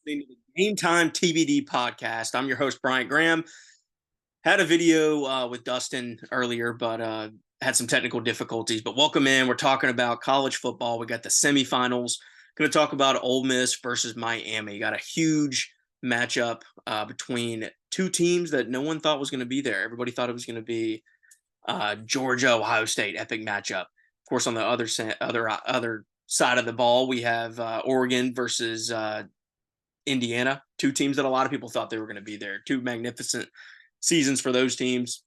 listening to the Game Time TBD podcast. I'm your host, Bryant Graham. Had a video with Dustin earlier, but had some technical difficulties. But welcome in. We're talking about college football. We got the semifinals. Going to talk about Ole Miss versus Miami. Got a huge matchup between two teams that no one thought was going to be there. Everybody thought it was going to be Georgia, Ohio State, epic matchup. Of course, on the other side of the ball, we have Oregon versus Indiana, two teams that a lot of people thought they were going to be there. Two magnificent seasons for those teams.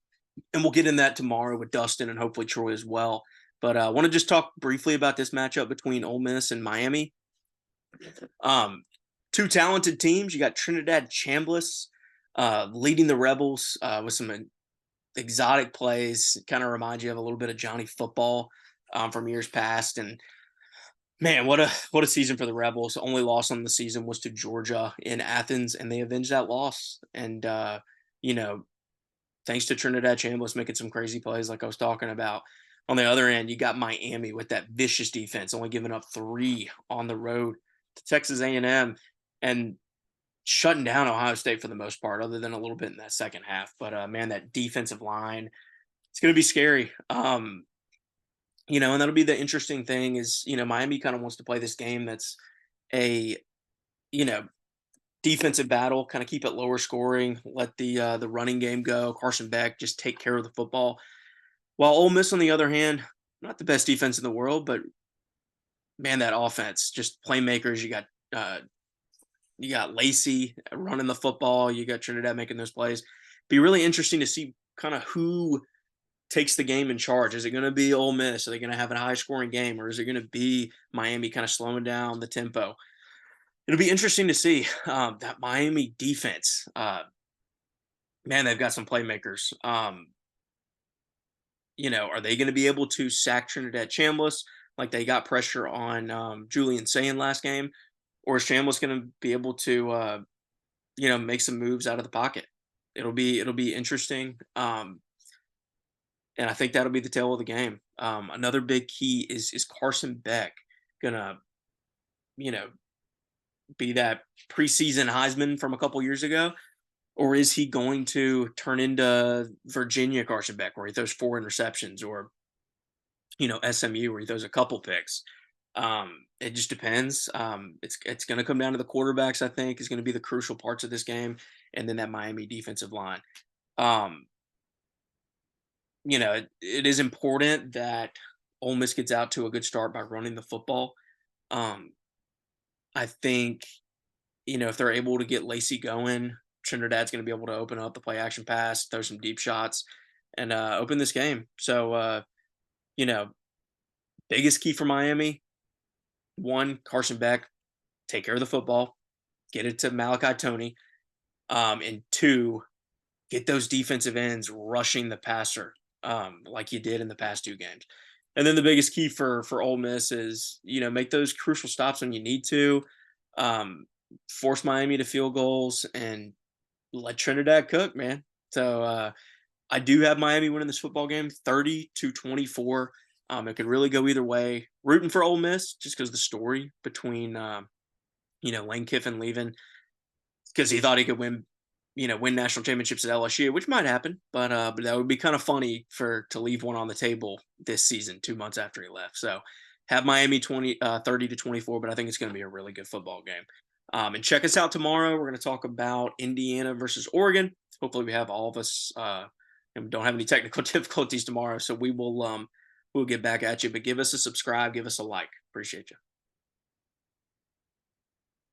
And we'll get in that tomorrow with Dustin and hopefully Troy as well. But I want to just talk briefly about this matchup between Ole Miss and Miami. Two talented teams. You got Trinidad Chambliss leading the Rebels with some exotic plays. Kind of reminds you of a little bit of Johnny Football from years past. And man, what a season for the Rebels. The only loss on the season was to Georgia in Athens, and they avenged that loss. And thanks to Trinidad Chambliss making some crazy plays like I was talking about. On the other end, you got Miami with that vicious defense, only giving up 3 on the road to Texas A&M and shutting down Ohio State for the most part, other than a little bit in that second half. But man, that defensive line, it's going to be scary. And that'll be the interesting thing is, Miami kind of wants to play this game that's a, defensive battle, kind of keep it lower scoring, let the running game go. Carson Beck just take care of the football. While Ole Miss, on the other hand, not the best defense in the world, but man, that offense, just playmakers. You got Lacey running the football. You got Trinidad making those plays. Be really interesting to see kind of who takes the game in charge. Is it going to be Ole Miss? Are they going to have a high scoring game, or is it going to be Miami kind of slowing down the tempo? It'll be interesting to see that Miami defense. Man, they've got some playmakers. Are they going to be able to sack Trinidad Chambliss like they got pressure on Julian Sayin last game? Or is Chambliss going to be able to, make some moves out of the pocket? It'll be interesting. And I think that'll be the tale of the game. Another big key is Carson Beck gonna, be that preseason Heisman from a couple years ago, or is he going to turn into Virginia Carson Beck, where he throws 4 interceptions, or SMU, where he throws a couple picks? It just depends. It's going to come down to the quarterbacks. I think is going to be the crucial parts of this game, and then that Miami defensive line. It is important that Ole Miss gets out to a good start by running the football. I think, if they're able to get Lacey going, Trinidad's going to be able to open up the play action pass, throw some deep shots, and open this game. So, biggest key for Miami, 1, Carson Beck, take care of the football, get it to Malachi Tony, and 2, get those defensive ends rushing the passer like you did in the past 2 games. And then the biggest key for Ole Miss is, make those crucial stops when you need to, force Miami to field goals, and let Trinidad cook, man. So I do have Miami winning this football game 30-24. It could really go either way. Rooting for Ole Miss just because the story between, Lane Kiffin leaving because he thought he could win national championships at LSU, which might happen, but that would be kind of funny to leave one on the table this season, 2 months after he left. So have Miami 30-24, but I think it's going to be a really good football game. And check us out tomorrow. We're going to talk about Indiana versus Oregon. Hopefully we have all of us and don't have any technical difficulties tomorrow. So we'll get back at you, but give us a subscribe, give us a like. Appreciate you.